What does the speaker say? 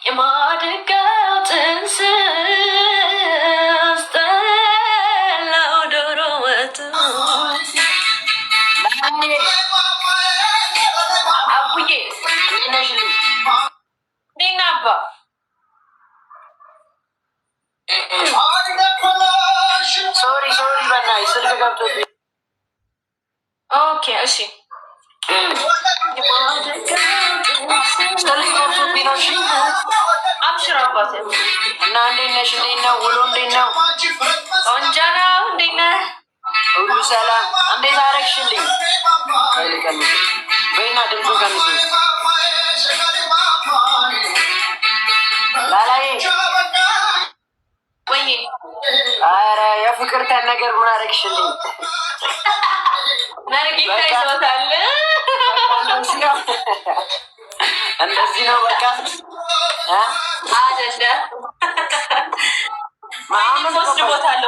የማድጋው ጥንስስ ጠላው ዶሮ ወጥ አቡዬ ነሽልኝ ዲና አባ ሶሪ በናይ ስልክ ገብቶብኝ። ኦኬ እሺ ስልክ ገብቶብኝ ነው። እሺ አብሽር አባቴ እና እንዴት ነሽ? እንዴት ነው ውሎ? እንዴት ነው? ቆንጆ ነው። እንዴት ነህ? ሁሉ ሰላም? እንዴት አደረግሽልኝ? በይና ድምፁ ቀንሱ ላላዬ ወይ ኧረ የፍቅርተን ነገር ምን አደረግሽልኝ? መርጌታ ይዞታል። እንደዚህ ነው በቃ አይደለ? ወስድ ቦታ አለው